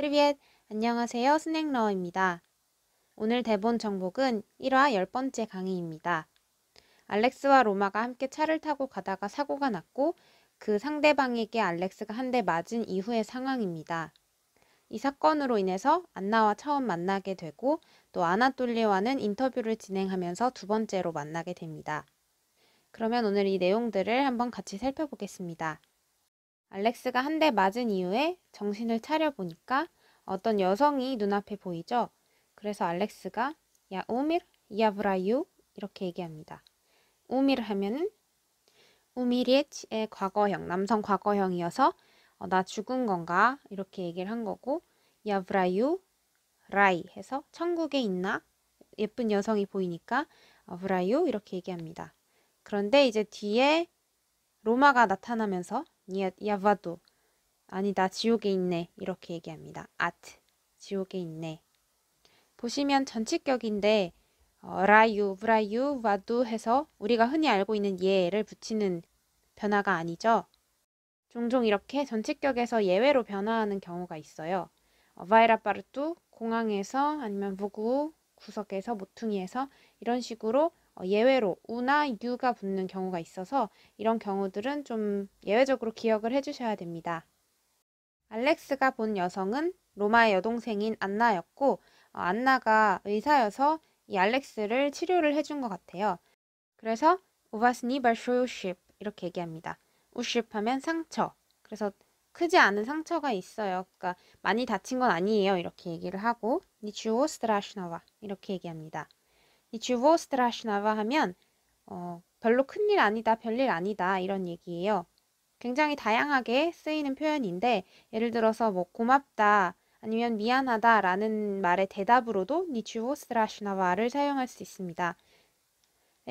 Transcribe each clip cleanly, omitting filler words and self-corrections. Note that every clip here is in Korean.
프리비엣! 안녕하세요. 스낵러입니다. 오늘 대본 정복은 1화 10번째 강의입니다. 알렉스와 로마가 함께 차를 타고 가다가 사고가 났고 그 상대방에게 알렉스가 한 대 맞은 이후의 상황입니다. 이 사건으로 인해서 안나와 처음 만나게 되고 또 아나톨리와는 인터뷰를 진행하면서 두 번째로 만나게 됩니다. 그러면 오늘 이 내용들을 한번 같이 살펴보겠습니다. 알렉스가 한 대 맞은 이후에 정신을 차려보니까 어떤 여성이 눈앞에 보이죠. 그래서 알렉스가 야 우밀 야브라유 이렇게 얘기합니다. 우밀 하면은 우미리의 과거형, 남성 과거형이어서 나 죽은 건가 이렇게 얘기를 한 거고, 야브라유 라이 해서 천국에 있나 예쁜 여성이 보이니까 브라유 이렇게 얘기합니다. 그런데 이제 뒤에 로마가 나타나면서 야바도 아니다 지옥에 있네 이렇게 얘기합니다. 아트 지옥에 있네. 보시면 전치격인데 라유, 브라유, 와두 해서 우리가 흔히 알고 있는 예를 붙이는 변화가 아니죠. 종종 이렇게 전치격에서 예외로 변화하는 경우가 있어요. 바이라파르투 공항에서 아니면 무구 구석에서 모퉁이에서 이런 식으로 예외로 우나 유가 붙는 경우가 있어서 이런 경우들은 좀 예외적으로 기억을 해주셔야 됩니다. 알렉스가 본 여성은 로마의 여동생인 안나였고 안나가 의사여서 이 알렉스를 치료를 해준 것 같아요. 그래서 우바스니 발쇼우십 이렇게 얘기합니다. 우십 하면 상처. 그래서 크지 않은 상처가 있어요. 그러니까 많이 다친 건 아니에요. 이렇게 얘기를 하고 니추오 스트라시나와 이렇게 얘기합니다. 니추오 스트라시나와 하면 별로 큰일 아니다, 별일 아니다 이런 얘기예요. 굉장히 다양하게 쓰이는 표현인데 예를 들어서 뭐 고맙다 아니면 미안하다 라는 말의 대답으로도 니추오 스트라시나와를 사용할 수 있습니다.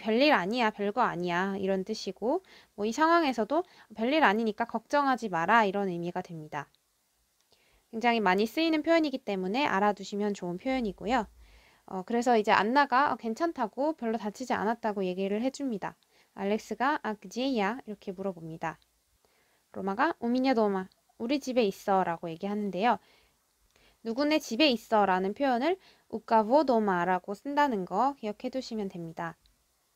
별일 아니야, 별거 아니야 이런 뜻이고 뭐 이 상황에서도 별일 아니니까 걱정하지 마라 이런 의미가 됩니다. 굉장히 많이 쓰이는 표현이기 때문에 알아두시면 좋은 표현이고요. 그래서 이제 안나가 괜찮다고 별로 다치지 않았다고 얘기를 해줍니다. 알렉스가 그지야 이렇게 물어봅니다. 로마가 우미냐 도마 우리 집에 있어 라고 얘기하는데요. 누구네 집에 있어 라는 표현을 우까보 도마라고 쓴다는 거 기억해 두시면 됩니다.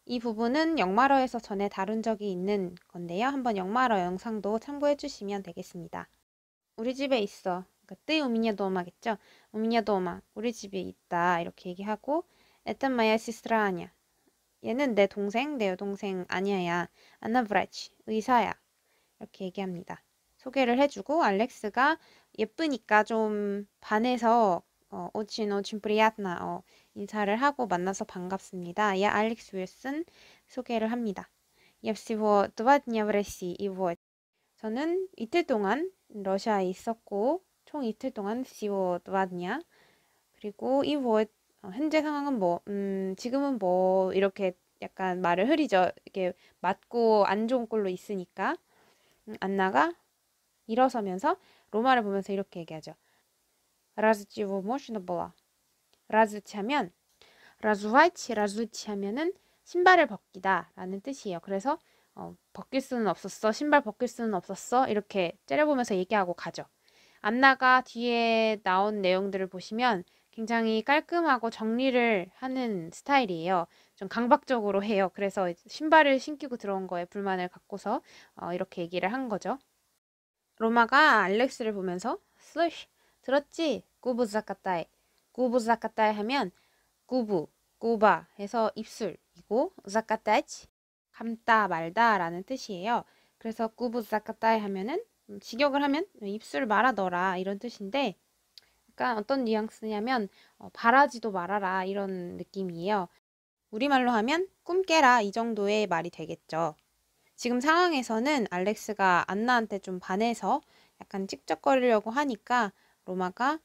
이 부분은 영마러에서 전에 다룬 적이 있는 건데요. 한번 영마러 영상도 참고해 주시면 되겠습니다. 우리 집에 있어. 그러니까 뜨 우미냐 도마겠죠. 우미냐 도마 우리 집에 있다 이렇게 얘기하고 에탄 마야 시스트라 아냐 얘는 내 동생 내 여동생 아니야. 아나 브라치 의사야. 이렇게 얘기합니다. 소개를 해주고 알렉스가 예쁘니까 좀 반해서 오친 프리야트나 인사를 하고 만나서 반갑습니다. 야 알렉스 윌슨 소개를 합니다. 옙시보 두바드냐 브레시 이보 저는 이틀 동안 러시아에 있었고 총 이틀 동안 시보 두바드냐 그리고 이보 현재 상황은 뭐 지금은 뭐 이렇게 약간 말을 흐리죠. 이게 맞고 안 좋은 꼴로 있으니까 안나가 일어서면서 로마를 보면서 이렇게 얘기하죠. 라즈치고 모시나 볼라. 라즈치 하면 라즈치 하면은 신발을 벗기다 라는 뜻이에요. 그래서 벗길 수는 없었어. 신발 벗길 수는 없었어. 이렇게 째려보면서 얘기하고 가죠. 안나가 뒤에 나온 내용들을 보시면 굉장히 깔끔하고 정리를 하는 스타일이에요. 좀 강박적으로 해요. 그래서 신발을 신기고 들어온 거에 불만을 갖고서 이렇게 얘기를 한 거죠. 로마가 알렉스를 보면서 슬쉬 들었지? 꾸부자카타이 꾸부자카타이 하면 꾸부, 꾸바 해서 입술이고 자카타이치 감다 말다 라는 뜻이에요. 그래서 꾸부자카타이 하면은 직역을 하면 입술 말아둬라 이런 뜻인데 약간 어떤 뉘앙스냐면 바라지도 말아라 이런 느낌이에요. 우리말로 하면 꿈 깨라 이 정도의 말이 되겠죠. 지금 상황에서는 알렉스가 안나한테 좀 반해서 약간 찍적거리려고 하니까 로마가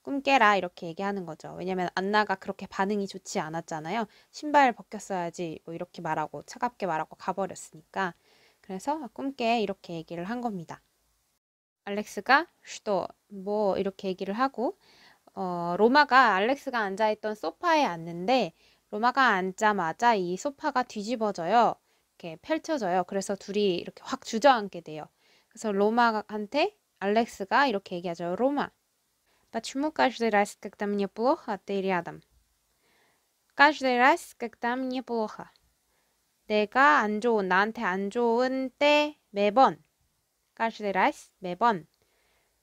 꿈 깨라 이렇게 얘기하는 거죠. 왜냐면 안나가 그렇게 반응이 좋지 않았잖아요. 신발 벗겼어야지 뭐 이렇게 말하고 차갑게 말하고 가버렸으니까. 그래서 꿈 깨 이렇게 얘기를 한 겁니다. 알렉스가 슈도 뭐 이렇게 얘기를 하고 로마가 알렉스가 앉아있던 소파에 앉는데 로마가 앉자마자 이 소파가 뒤집어져요. 이렇게 펼쳐져요. 그래서 둘이 이렇게 확 주저앉게 돼요. 그래서 로마한테 알렉스가 이렇게 얘기하죠. 로마, Почему каждый раз, когда мне плохо, ты рядом? Каждый раз, когда мне плохо. 내가 안 좋은, 나한테 안 좋은 때 매번. Каждый раз, 매번.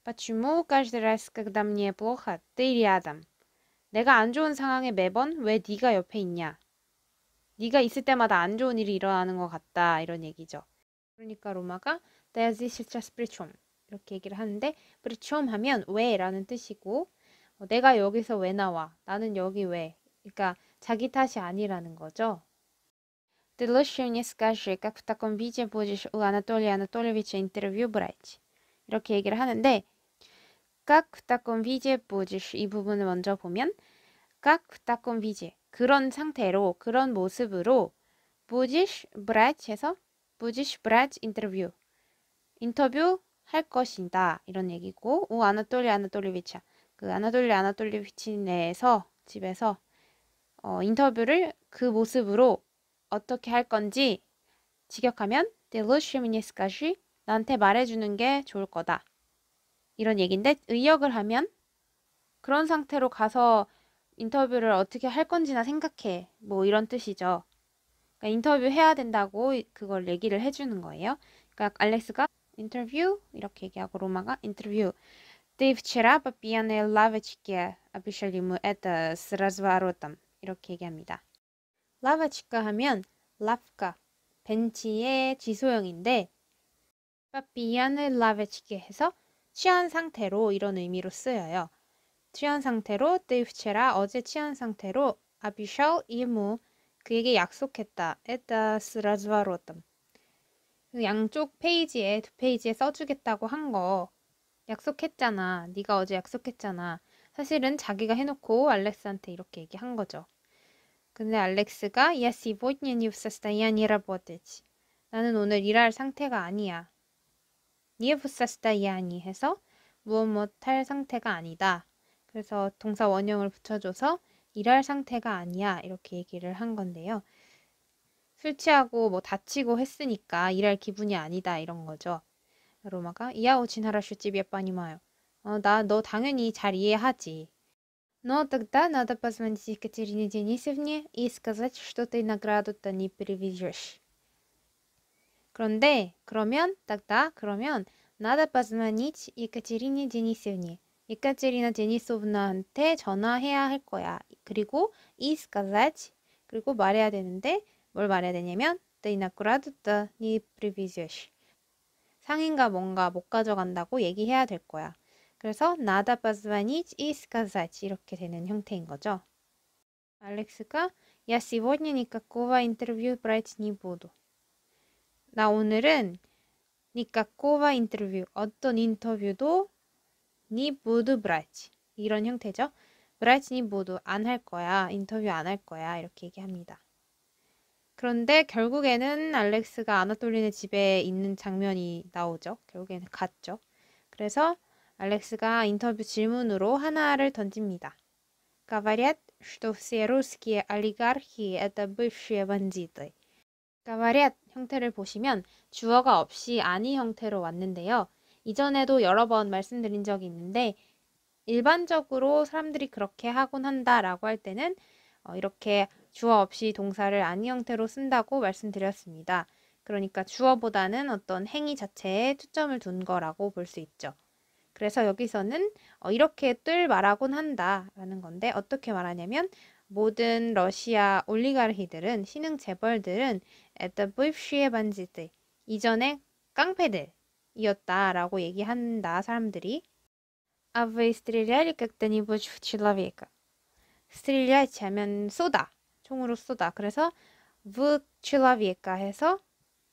Почему каждый раз, когда мне плохо, ты рядом? 내가 안 좋은 상황에 매번 왜 네가 옆에 있냐? 네가 있을 때마다 안 좋은 일이 일어나는 것 같다. 이런 얘기죠. 그러니까 로마가 Desde сейчас при чем? 이렇게 얘기를 하는데 при чем 하면 왜라는 뜻이고 내가 여기서 왜 나와? 나는 여기 왜? 그러니까 자기 탓이 아니라는 거죠. Ты лучше мне скажи, как в таком виде будешь у Анатолия Анатольевича интервью брать? 이렇게 얘기를 하는데 как в таком виде будешь 이 부분을 먼저 보면 как в таком виде 그런 상태로 그런 모습으로 будешь брать 해서 будешь брать интервью 인터뷰 할 것이다 이런 얘기고 우 아나톨리 아나톨리비차 그 아나톨리 아나톨리비치 내에서 집에서 인터뷰를 그 모습으로 어떻게 할 건지 직역하면 Ты лучше мне скажи 나한테 말해주는 게 좋을 거다 이런 얘기인데 의역을 하면 그런 상태로 가서 인터뷰를 어떻게 할 건지나 생각해 뭐 이런 뜻이죠. 그러니까 인터뷰 해야 된다고 그걸 얘기를 해주는 거예요. 그러니까 알렉스가 인터뷰 이렇게 얘기하고 로마가 인터뷰 Ты вчера по пьяной лавочке обещали ему это с разворотом 이렇게 얘기합니다. 라바치카 하면 랍카 벤치의 지소형인데 по пьяной лавочке 해서 취한 상태로 이런 의미로 쓰여요. 취한 상태로 Ты вчера 어제 취한 상태로 обещал ему 그에게 약속했다. Это с разворотом. 양쪽 페이지에 두 페이지에 써주겠다고 한 거 약속했잖아. 네가 어제 약속했잖아. 사실은 자기가 해놓고 알렉스한테 이렇게 얘기한 거죠. 근데 알렉스가 Я сегодня не в состоянии работать. 나는 오늘 일할 상태가 아니야. Не в состоянии 해서 무엇 못할 상태가 아니다. 그래서 동사 원형을 붙여줘서 일할 상태가 아니야. 이렇게 얘기를 한 건데요. 술 취하고 뭐 다치고 했으니까 일할 기분이 아니다. 이런 거죠. 로마가 Я очень хорошо тебя понимаю. 너 당연히 잘 이해하지. Но тогда надо позвонить Екатерине Денисовне и сказать, что ты награду-то не привезешь. 그런데 그러면 그러면 надо позвонить Екатерине Денисовне. 예카테리나 데니소브나한테 전화해야 할 거야. 그리고 и сказать 그리고 말해야 되는데 뭘 말해야 되냐면 ты награду-то не привезешь. 상인가 뭔가 못 가져간다고 얘기해야 될 거야. 그래서 надо позвонить и сказать 이렇게 되는 형태인 거죠. 알렉스가 Я сегодня никакого интервью брать не буду. 나 오늘은 никакого интервью 어떤 인터뷰도 не буду брать 이런 형태죠. брать не буду 안 할 거야. 인터뷰 안 할 거야. 이렇게 얘기합니다. 그런데 결국에는 알렉스가 아나톨리네 집에 있는 장면이 나오죠. 결국에는 갔죠. 그래서 알렉스가 인터뷰 질문으로 하나를 던집니다. Говорят, что все русские олигархи это бывшие бандиты. говорят 형태를 보시면 주어가 없이 아니 형태로 왔는데요. 이전에도 여러 번 말씀드린 적이 있는데 일반적으로 사람들이 그렇게 하곤 한다라고 할 때는 이렇게 주어 없이 동사를 아니 형태로 쓴다고 말씀드렸습니다. 그러니까 주어보다는 어떤 행위 자체에 초점을 둔 거라고 볼 수 있죠. 그래서 여기서는 이렇게들 말하곤 한다라는 건데 어떻게 말하냐면 모든 러시아 올리가르히들은 신흥 재벌들은 это бывшие бандиты 이전에 깡패들이었다라고 얘기한다 사람들이 А вы стреляли когда-нибудь в человека? стрелять 하면 쏘다 총으로 쏘다 그래서 в человека 해서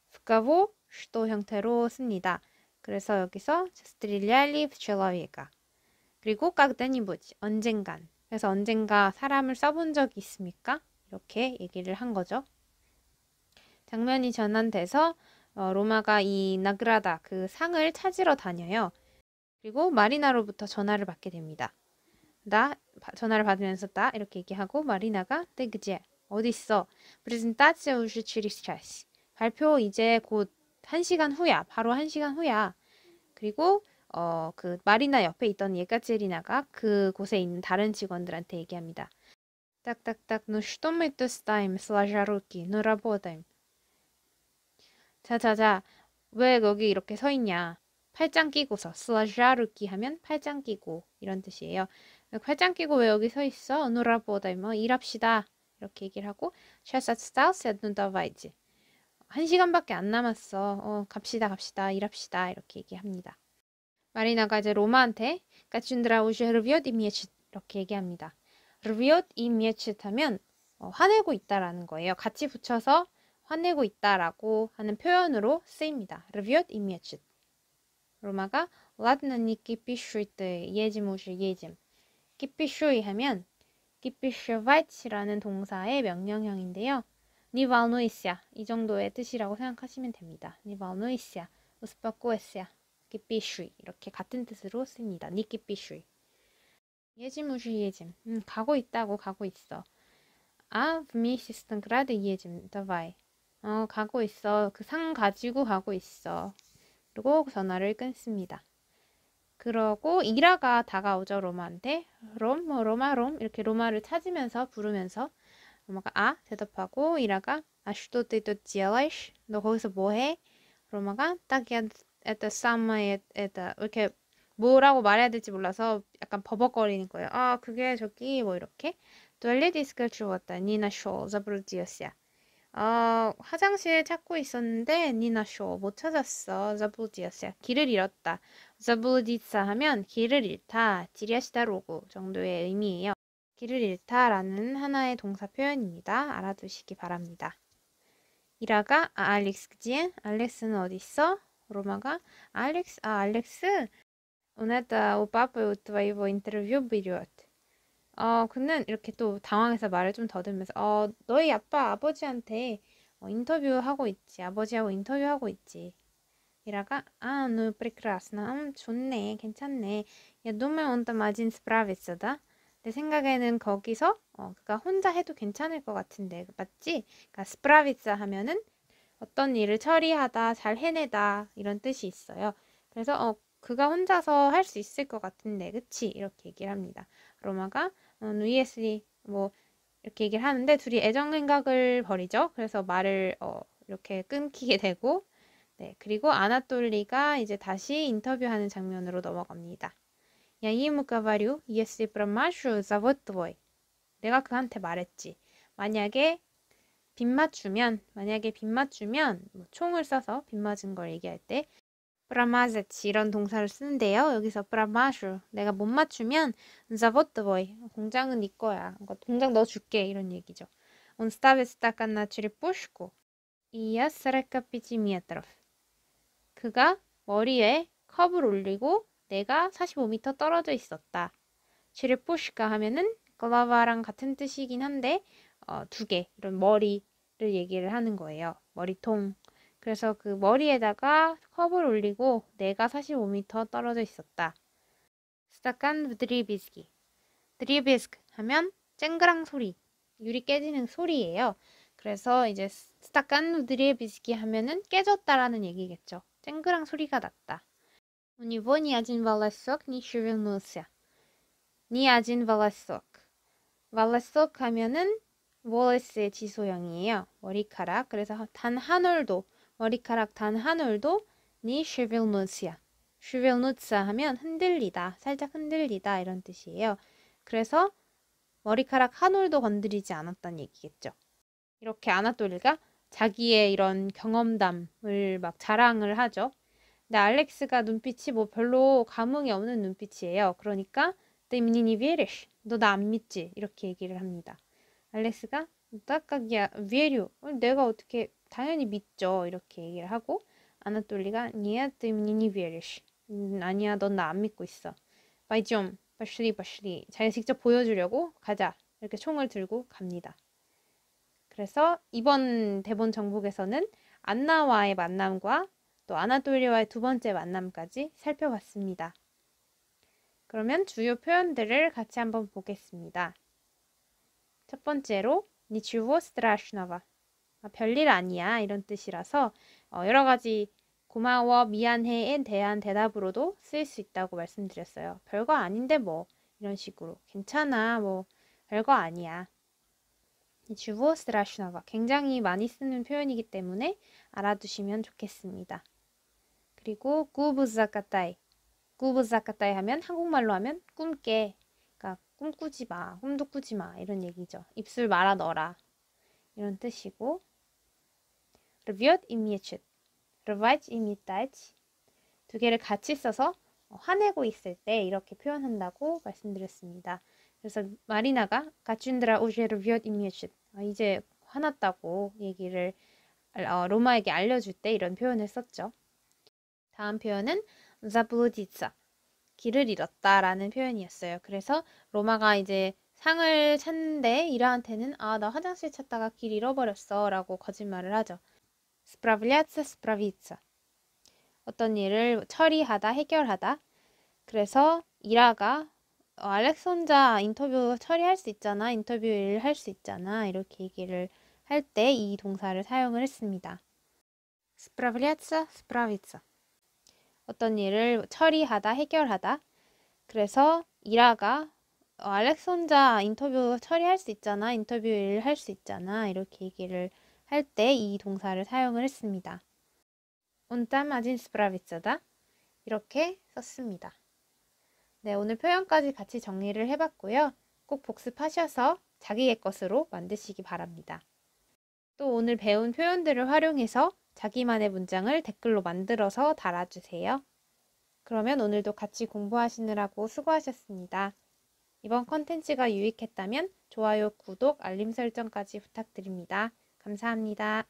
в кого что 형태로 씁니다. 그래서 여기서 стреляли в человека 그리고 когда-нибудь 언젠간 그래서 언젠가 사람을 써본 적이 있습니까? 이렇게 얘기를 한 거죠. 장면이 전환돼서 로마가 이 나그라다 그 상을 찾으러 다녀요. 그리고 마리나로부터 전화를 받게 됩니다. 전화를 받으면서 이렇게 얘기하고 마리나가 ты где? 어디 있어? презентация уже через час. 발표 이제 곧 1시간 후야. 바로 1시간 후야. 그리고 그 마리나 옆에 있던 예카체리나가 그곳에 있는 다른 직원들한테 얘기합니다. 딱딱딱, ну что мы тут стоим, сложа руки, ну работаем. 자자자, 왜 여기 이렇게 서 있냐? 팔짱 끼고서, сложа руки 하면 팔짱 끼고 이런 뜻이에요. 팔짱 끼고 왜 여기 서 있어? ну работаем, 일합시다. 이렇게 얘기를 하고, сейчас остался, ну давайте. 1시간밖에 안 남았어. 갑시다, 일합시다. 이렇게 얘기합니다. 마리나가 이제 로마한테 까춘드라 우슈 르비옷 이미에치 이렇게 얘기합니다. 르비옷 이미에치 하면 화내고 있다라는 거예요. 같이 붙여서 화내고 있다라고 하는 표현으로 쓰입니다. 르비옷 이미에치. 로마가 ладно не кипишуй ты, едем уже едем. кипишуй 하면 кипишеват이라는 동사의 명령형인데요. 니 волнуйся 이 정도의 뜻이라고 생각하시면 됩니다. 니 волнуйся, успокойся. 기피슈이 이렇게 같은 뜻으로 씁니다. 니기피슈이 예짐우슈 예짐 가고 있어. 아 вместе с наградой едем давай 가고 있어. 그 상 가지고 가고 있어. 그리고 전화를 끊습니다. 그러고 이라가 다가오죠. 로마한테 로마 이렇게 로마를 찾으면서 부르면서 로마가 대답하고 이라가 что ты тут делаешь? 너 거기서 뭐해? 로마가 딱 это самое это 이렇게 뭐라고 말해야 될지 몰라서 약간 버벅거리는 거예요. 그게 저기 뭐 이렇게 туалет искал чего-то, не нашел, заблудился. 화장실 찾고 있었는데 не нашел, 못 찾았어. заблудился, 길을 잃었다. заблудиться 하면 길을 잃다, теря시다로고 정도의 의미예요. 길을 잃다라는 하나의 동사 표현입니다. 알아두시기 바랍니다. 이라가 알렉스 где? 알렉스는 어디 있어? 로마가 알렉스 он это у папы у твоего интервью берет. 그는 이렇게 또 당황해서 말을 좀 더듬으면서 너희 아버지한테 인터뷰하고 있지. 아버지하고 인터뷰하고 있지. 이라가 ну прекрасно. 좋네. 괜찮네. Я думаю, он там один справится, да? 내 생각에는 거기서 그가 혼자 해도 괜찮을 것 같은데 맞지? 그러니까 스프라비츠 하면은 어떤 일을 처리하다, 잘 해내다 이런 뜻이 있어요. 그래서 그가 혼자서 할 수 있을 것 같은데 그치? 이렇게 얘기를 합니다. 로마가 누이에스리 뭐 이렇게 얘기를 하는데 둘이 애정 생각을 벌이죠. 그래서 말을 이렇게 끊기게 되고 네, 그리고 아나톨리가 이제 다시 인터뷰하는 장면으로 넘어갑니다. Я ему говорю, если промажу, завод твой. 내가 그한테 말했지. 만약에 빗 맞추면 뭐 총을 쏴서 빗 맞은 걸 얘기할 때 промазать 이런 동사를 쓰는데요. 여기서 промажу 내가 못 맞추면 завод твой 공장은 네 거야. 공장 너 줄게 이런 얘기죠. Он ставит стакан на черепушку и я 45 метров. 그가 머리에 컵을 올리고 내가 45m 떨어져 있었다. черепушка 하면은 글라바랑 같은 뜻이긴 한데 두 개 이런 머리를 얘기를 하는 거예요. 머리통. 그래서 그 머리에다가 컵을 올리고 내가 45m 떨어져 있었다. 스타칸 드리비스키. 드리비스크 하면 쨍그랑 소리. 유리 깨지는 소리예요. 그래서 이제 스타칸 드리비스키 하면은 깨졌다라는 얘기겠죠. 쨍그랑 소리가 났다. У него ни один волосок не шевельнулся. Ни один волосок. волосок 하면은 волос의 지소형이에요. 머리카락. 그래서 단 한 올도 머리카락 단 한 올도 не шевельнулся. шевельнуться 하면 흔들리다, 살짝 흔들리다 이런 뜻이에요. 그래서 머리카락 한 올도 건드리지 않았다는 얘기겠죠. 이렇게 아나톨리가 자기의 이런 경험담을 막 자랑을 하죠. 근데 알렉스가 눈빛이 뭐 별로 감흥이 없는 눈빛이에요. 그러니까 ты мне не веришь? 너 나 안 믿지? 이렇게 얘기를 합니다. 알렉스가 딱딱이야, верю. 내가 어떻게 당연히 믿죠. 이렇게 얘기를 하고 아나톨리가 нет, ты мне не веришь. 아니야, 넌 나 안 믿고 있어. пойдем, пошли. 자기가 직접 보여주려고 가자. 이렇게 총을 들고 갑니다. 그래서 이번 대본 정복에서는 안나와의 만남과 또 아나톨리와의 두 번째 만남까지 살펴봤습니다. 그러면 주요 표현들을 같이 한번 보겠습니다. 첫 번째로 ничего страшного. 별일 아니야 이런 뜻이라서 여러 가지 고마워, 미안해에 대한 대답으로도 쓰일 수 있다고 말씀드렸어요. 별거 아닌데 뭐 이런 식으로 괜찮아 뭐 별거 아니야. 주보 스트라슈나바 굉장히 많이 쓰는 표현이기 때문에 알아두시면 좋겠습니다. 그리고 구부자카타이 구부자카타이 하면 한국말로 하면 꿈깨 그러니까 꿈꾸지 마, 꿈도 꾸지 마 이런 얘기죠. 입술 말아 넣어라 이런 뜻이고 rviot imiecut rvite imitate 두 개를 같이 써서 화내고 있을 때 이렇게 표현한다고 말씀드렸습니다. 그래서 마리나가 가춘드라 오제 rviot imiecut 이제 화났다고 얘기를 로마에게 알려줄 때 이런 표현을 썼죠. 다음 표현은 zabluditsa 길을 잃었다 라는 표현이었어요. 그래서 로마가 이제 상을 찾는데 이라한테는 나 화장실 찾다가 길 잃어버렸어 라고 거짓말을 하죠. Spravляться, spravиться. 어떤 일을 처리하다, 해결하다. 그래서 이라가 알렉스 혼자 인터뷰 처리할 수 있잖아. 인터뷰 일 할 수 있잖아. 이렇게 얘기를 할 때 이 동사를 사용을 했습니다. Spravляться, spravиться. 어떤 일을 처리하다, 해결하다. 그래서 이라가 알렉스 혼자 인터뷰 처리할 수 있잖아. 인터뷰 일 할 수 있잖아. 이렇게 얘기를 할 때 이 동사를 사용을 했습니다. 온땀 아진 스프라비츠다. 이렇게 썼습니다. 네, 오늘 표현까지 같이 정리를 해봤고요. 꼭 복습하셔서 자기의 것으로 만드시기 바랍니다. 또 오늘 배운 표현들을 활용해서 자기만의 문장을 댓글로 만들어서 달아주세요. 그러면 오늘도 같이 공부하시느라고 수고하셨습니다. 이번 컨텐츠가 유익했다면 좋아요, 구독, 알림 설정까지 부탁드립니다. 감사합니다.